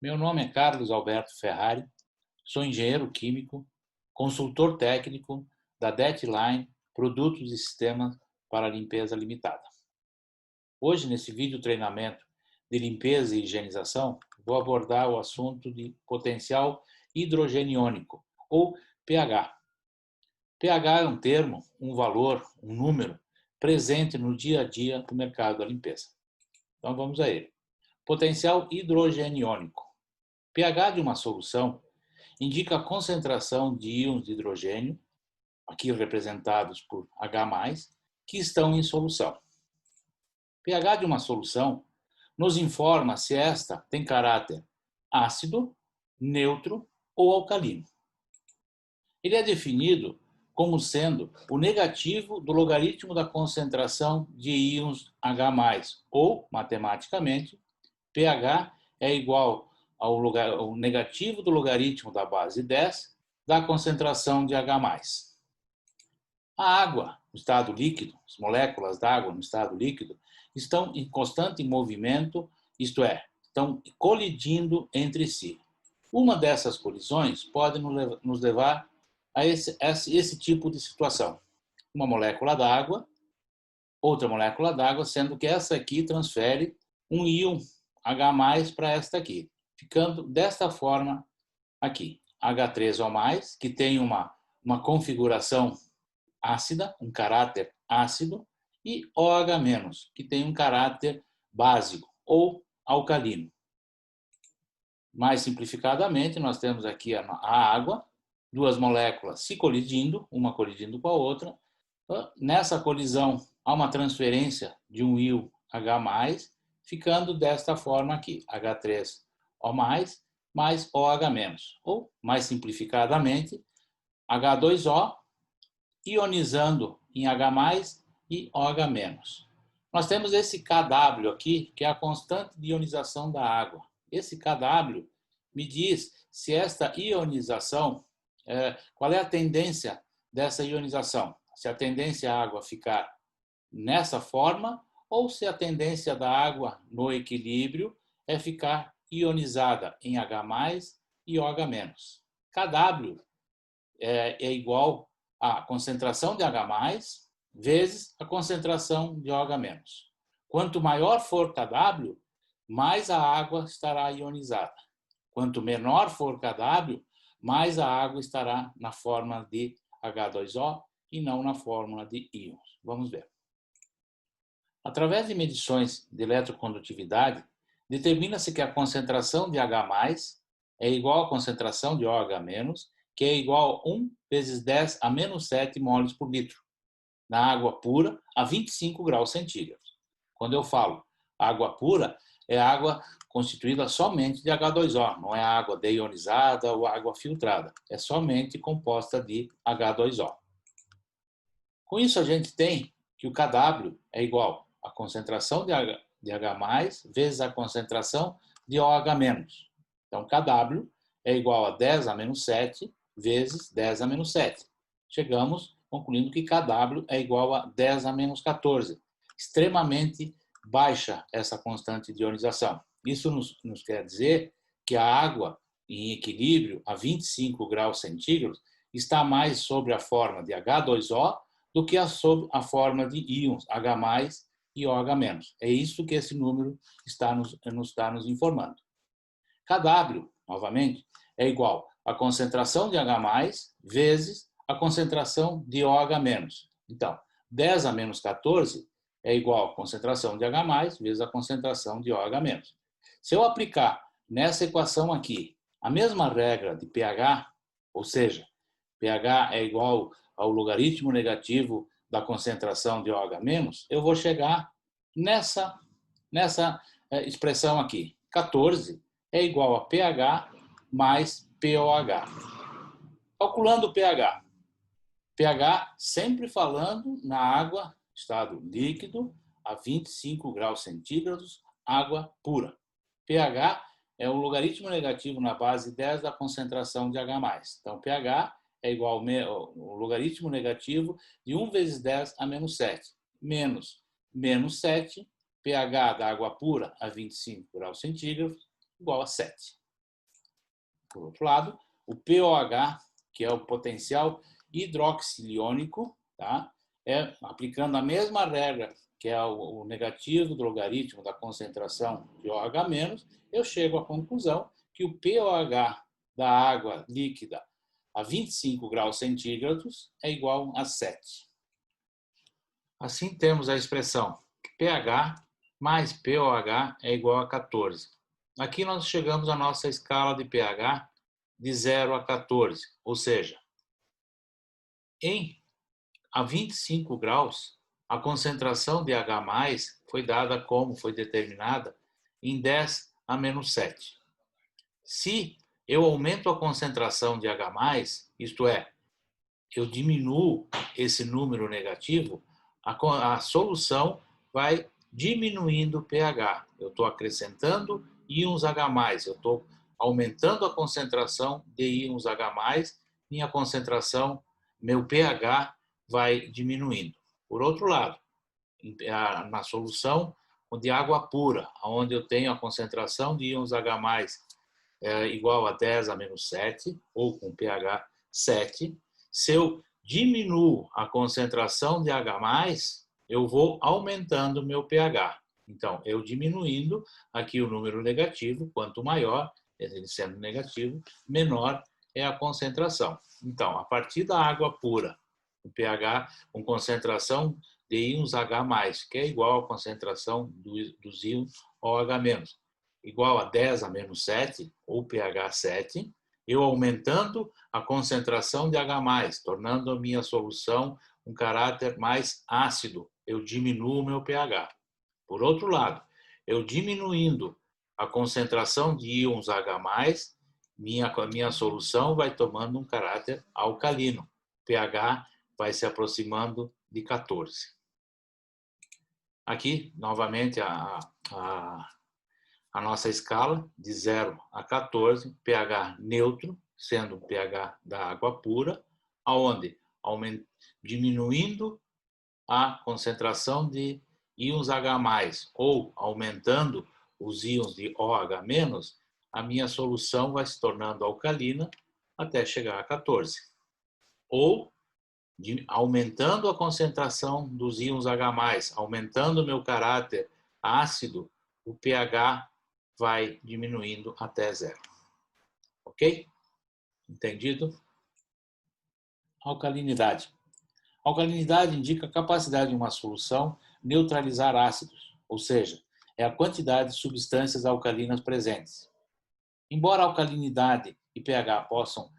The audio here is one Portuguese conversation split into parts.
Meu nome é Carlos Alberto Ferrari, sou engenheiro químico, consultor técnico da Deadline Produtos e Sistemas para Limpeza Limitada. Hoje, nesse vídeo treinamento de limpeza e higienização, vou abordar o assunto de potencial hidrogeniônico, ou pH. pH é um termo, um valor, um número, presente no dia a dia do mercado da limpeza. Então vamos a ele. Potencial hidrogeniônico. pH de uma solução indica a concentração de íons de hidrogênio, aqui representados por H+, que estão em solução. pH de uma solução nos informa se esta tem caráter ácido, neutro ou alcalino. Ele é definido como sendo o negativo do logaritmo da concentração de íons H+, ou, matematicamente, pH é igual ao negativo do logaritmo da base 10 da concentração de H+. A água, no estado líquido, as moléculas d'água no estado líquido, estão em constante movimento, isto é, estão colidindo entre si. Uma dessas colisões pode nos levar a esse tipo de situação. Uma molécula d'água, outra molécula d'água, sendo que essa aqui transfere um íon H+ para esta aqui, ficando desta forma aqui. H3O+, que tem uma configuração ácida, um caráter ácido, e OH-, que tem um caráter básico ou alcalino. Mais simplificadamente, nós temos aqui a água, duas moléculas se colidindo, uma colidindo com a outra. Nessa colisão, há uma transferência de um íon H+, ficando desta forma aqui, H3O+, mais OH-, ou, mais simplificadamente, H2O ionizando em H+ e OH-. Nós temos esse Kw aqui, que é a constante de ionização da água. Esse Kw me diz se esta ionização, qual é a tendência dessa ionização. Se a tendência da água ficar nessa forma ou se a tendência da água no equilíbrio é ficar ionizada em H+ e OH-. Kw é igual à concentração de H+ vezes a concentração de OH-. Quanto maior for Kw, mais a água estará ionizada. Quanto menor for Kw, mais a água estará na forma de H2O e não na fórmula de íons. Vamos ver. Através de medições de eletrocondutividade, determina-se que a concentração de H+ é igual à concentração de OH-, que é igual a 1 vezes 10 a menos 7 moles por litro, na água pura a 25 graus centígrados. Quando eu falo água pura, é água constituída somente de H2O, não é água deionizada ou água filtrada, é somente composta de H2O. Com isso, a gente tem que o Kw é igual à concentração de H+ vezes a concentração de OH-. Então, Kw é igual a 10 a menos 7 vezes 10 a menos 7. Chegamos concluindo que Kw é igual a 10 a menos 14. Extremamente baixa essa constante de ionização. Isso nos quer dizer que a água em equilíbrio a 25 graus centígrados está mais sobre a forma de H2O do que sob a forma de íons H+ e OH-. É isso que esse número está nos informando. Kw, novamente, é igual à concentração de H+ vezes a concentração de OH-. Então, 10 a menos 14 é igual à concentração de H+ vezes a concentração de OH-. Se eu aplicar nessa equação aqui a mesma regra de pH, ou seja, pH é igual ao logaritmo negativo da concentração de OH-, eu vou chegar nessa expressão aqui. 14 é igual a pH mais pOH. Calculando o pH. pH sempre falando na água, estado líquido, a 25 graus centígrados, água pura. pH é o logaritmo negativo na base 10 da concentração de H+. Então, pH é igual ao logaritmo negativo de 1 vezes 10 a menos 7. Menos 7, pH da água pura a 25 graus centígrados, igual a 7. Por outro lado, o POH, que é o potencial hidroxiliônico, tá? Aplicando a mesma regra, que é o negativo do logaritmo da concentração de OH-, eu chego à conclusão que o POH da água líquida a 25 graus centígrados é igual a 7. Assim, temos a expressão pH mais POH é igual a 14. Aqui nós chegamos à nossa escala de pH de 0 a 14, ou seja, a 25 graus, a concentração de H+, foi dada como foi determinada em 10 a menos 7. Se eu aumento a concentração de H+, isto é, eu diminuo esse número negativo, a solução vai diminuindo o pH. Eu estou acrescentando íons H+, eu estou aumentando a concentração de íons H+, minha concentração, meu pH vai diminuindo. Por outro lado, na solução de água pura, onde eu tenho a concentração de íons H+, igual a 10 a menos 7, ou com pH 7, se eu diminuo a concentração de H+, eu vou aumentando meu pH. Então, eu diminuindo aqui o número negativo, quanto maior, ele sendo negativo, menor é a concentração. Então, a partir da água pura, o pH com concentração de íons H+, que é igual à concentração dos íons OH-, igual a 10 a menos 7, ou pH 7, eu aumentando a concentração de H+, tornando a minha solução um caráter mais ácido, eu diminuo o meu pH. Por outro lado, eu diminuindo a concentração de íons H+, minha solução vai tomando um caráter alcalino. pH vai se aproximando de 14. Aqui, novamente, a nossa escala de 0 a 14, pH neutro, sendo o pH da água pura, aonde diminuindo a concentração de íons H+, ou aumentando os íons de OH-, a minha solução vai se tornando alcalina até chegar a 14. Ou aumentando a concentração dos íons H+, aumentando o meu caráter ácido, o pH vai diminuindo até 0. Ok? Entendido? Alcalinidade. Alcalinidade indica a capacidade de uma solução neutralizar ácidos, ou seja, é a quantidade de substâncias alcalinas presentes. Embora alcalinidade e pH possam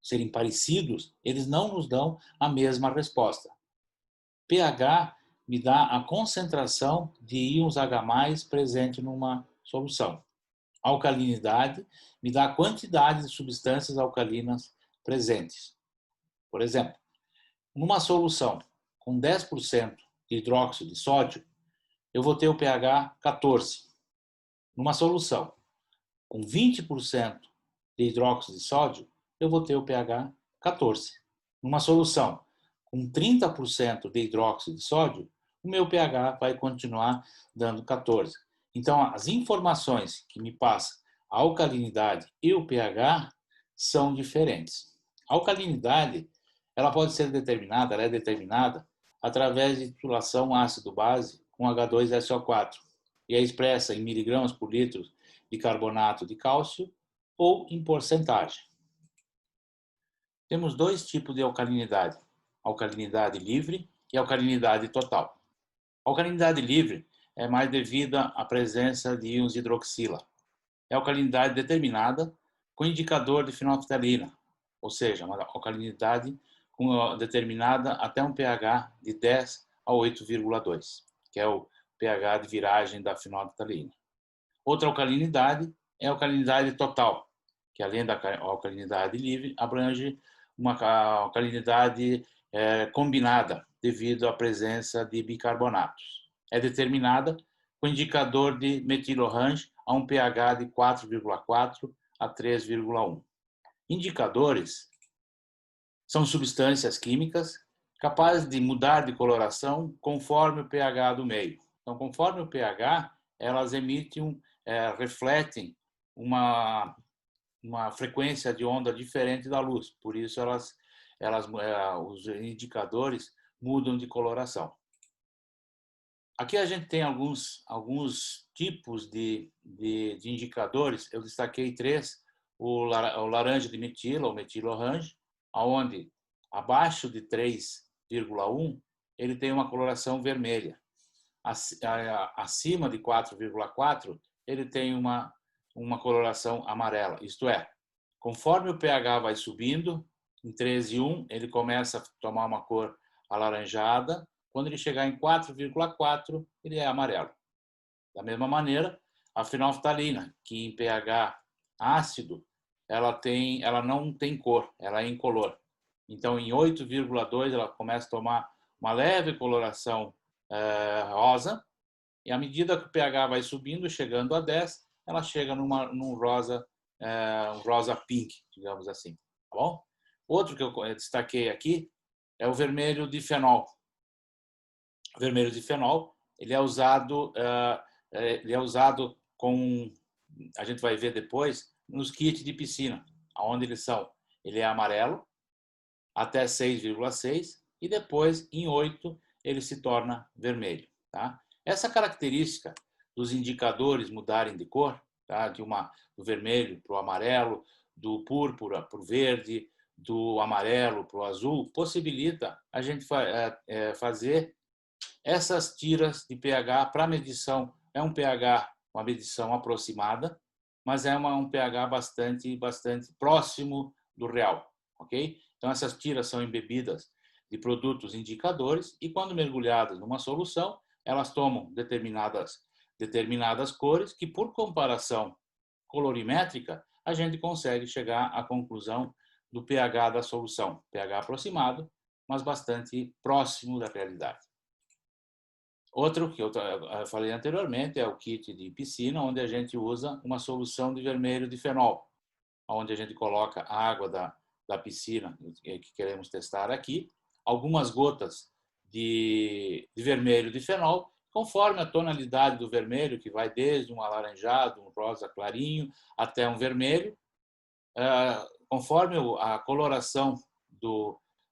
serem parecidos, eles não nos dão a mesma resposta. pH me dá a concentração de íons H+ presente numa solução. Alcalinidade me dá a quantidade de substâncias alcalinas presentes. Por exemplo, numa solução com 10% de hidróxido de sódio, eu vou ter o pH 14. Numa solução com 20% de hidróxido de sódio, eu vou ter o pH 14. Numa solução com 30% de hidróxido de sódio, o meu pH vai continuar dando 14. Então, as informações que me passam a alcalinidade e o pH são diferentes. A alcalinidade, ela pode ser determinada, ela é determinada através de titulação ácido-base com H2SO4 e é expressa em miligramas por litro de carbonato de cálcio ou em porcentagem. Temos dois tipos de alcalinidade, alcalinidade livre e alcalinidade total. A alcalinidade livre é mais devida à presença de íons hidroxila. É alcalinidade determinada com indicador de fenolftalina, ou seja, uma alcalinidade determinada até um pH de 10 a 8,2, que é o pH de viragem da fenolftalina. Outra alcalinidade é a alcalinidade total, que além da alcalinidade livre, abrange uma alcalinidade combinada, devido à presença de bicarbonatos. É determinada com indicador de metilohrange a um pH de 4,4 a 3,1. Indicadores são substâncias químicas capazes de mudar de coloração conforme o pH do meio. Então, conforme o pH, elas refletem uma uma frequência de onda diferente da luz. Por isso, os indicadores mudam de coloração. Aqui a gente tem alguns tipos de indicadores. Eu destaquei 3. O laranja de metila, ou metilo-orange, onde abaixo de 3,1 ele tem uma coloração vermelha. Acima de 4,4 ele tem uma coloração amarela. Isto é, conforme o pH vai subindo, em 13,1 ele começa a tomar uma cor alaranjada. Quando ele chegar em 4,4, ele é amarelo. Da mesma maneira, a fenolftalina, que em pH ácido, ela não tem cor, ela é incolor. Então, em 8,2, ela começa a tomar uma leve coloração rosa, e à medida que o pH vai subindo, chegando a 10, ela chega num rosa, um rosa pink, digamos assim. Tá bom? Outro que eu destaquei aqui é o vermelho de fenol. O vermelho de fenol, ele é usado com, a gente vai ver depois, nos kits de piscina, onde ele é amarelo até 6,6 e depois em 8 ele se torna vermelho, tá? Essa característica dos indicadores mudarem de cor, tá? Do vermelho para o amarelo, do púrpura para o verde, do amarelo para o azul, possibilita a gente fazer essas tiras de pH para medição. É um pH, uma medição aproximada, mas é um pH bastante próximo do real, ok? Então, essas tiras são embebidas de produtos indicadores e, quando mergulhadas numa solução, elas tomam determinadas cores que, por comparação colorimétrica, a gente consegue chegar à conclusão do pH da solução. pH aproximado, mas bastante próximo da realidade. Outro que eu falei anteriormente é o kit de piscina, onde a gente usa uma solução de vermelho de fenol, onde a gente coloca a água da piscina que queremos testar aqui, algumas gotas de vermelho de fenol, conforme a tonalidade do vermelho, que vai desde um alaranjado, um rosa clarinho, até um vermelho. Conforme a coloração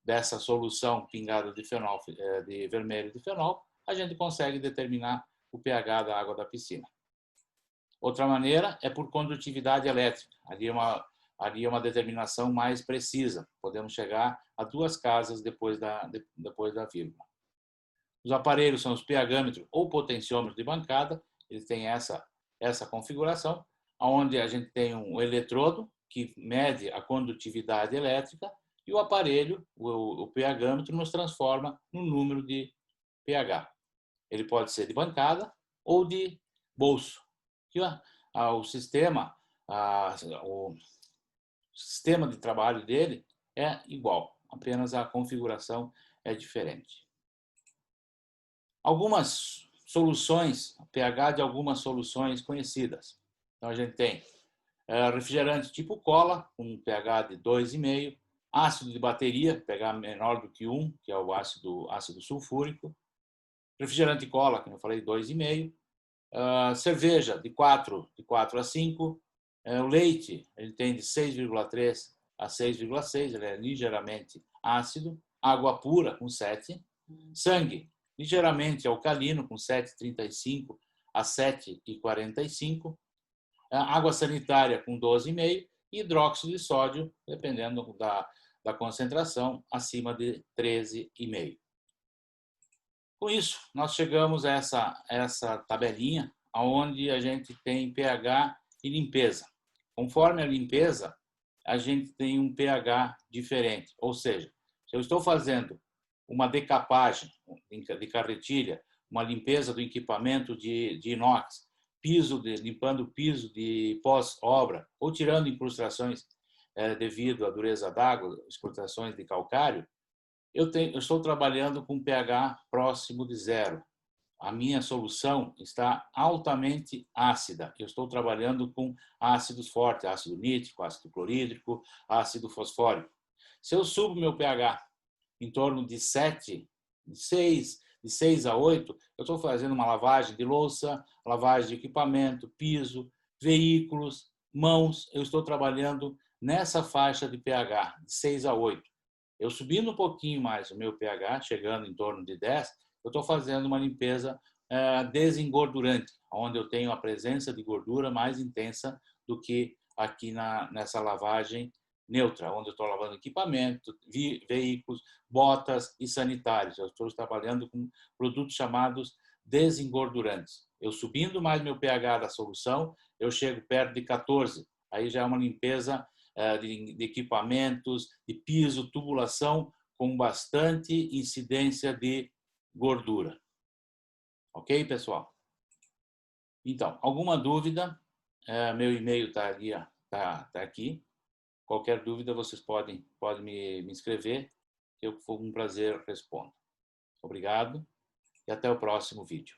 dessa solução pingada de fenol, de vermelho de fenol, a gente consegue determinar o pH da água da piscina. Outra maneira é por condutividade elétrica. Ali é uma determinação mais precisa. Podemos chegar a 2 casas depois da vírgula. Os aparelhos são os pH-metros ou potenciômetros de bancada. Eles têm essa configuração, onde a gente tem um eletrodo que mede a condutividade elétrica e o aparelho, o pH-metro, nos transforma no número de pH. Ele pode ser de bancada ou de bolso. O sistema de trabalho dele é igual, apenas a configuração é diferente. Algumas soluções, pH de algumas soluções conhecidas. Então, a gente tem refrigerante tipo cola, com pH de 2,5, ácido de bateria, pH menor do que 1, que é o ácido sulfúrico, refrigerante cola, como eu falei, 2,5, cerveja de 4 a 5, o leite ele tem de 6,3 a 6,6, ele é ligeiramente ácido, água pura com 7, sangue ligeiramente alcalino com 7,35 a 7,45, água sanitária com 12,5 e hidróxido de sódio, dependendo da concentração, acima de 13,5. Com isso, nós chegamos a essa tabelinha onde a gente tem pH e limpeza. Conforme a limpeza, a gente tem um pH diferente. Ou seja, se eu estou fazendo uma decapagem de carretilha, uma limpeza do equipamento de inox, limpando o piso de pós-obra, ou tirando incrustações devido à dureza d'água, incrustações de calcário, eu estou trabalhando com pH próximo de 0. A minha solução está altamente ácida. Eu estou trabalhando com ácidos fortes, ácido nítrico, ácido clorídrico, ácido fosfórico. Se eu subo meu pH em torno de 7, de 6 a 8, eu estou fazendo uma lavagem de louça, lavagem de equipamento, piso, veículos, Mãos, eu estou trabalhando nessa faixa de pH, de 6 a 8. Eu subindo um pouquinho mais o meu pH, chegando em torno de 10, eu estou fazendo uma limpeza desengordurante, onde eu tenho a presença de gordura mais intensa do que aqui nessa lavagem neutra, onde eu estou lavando equipamento, veículos, botas e sanitários. Eu estou trabalhando com produtos chamados desengordurantes. Eu subindo mais meu pH da solução, eu chego perto de 14. Aí já é uma limpeza de equipamentos, de piso, tubulação, com bastante incidência de gordura. Ok, pessoal? Então, alguma dúvida? Meu e-mail está ali, tá aqui. Qualquer dúvida, vocês podem me escrever, que eu, for um prazer, respondo. Obrigado e até o próximo vídeo.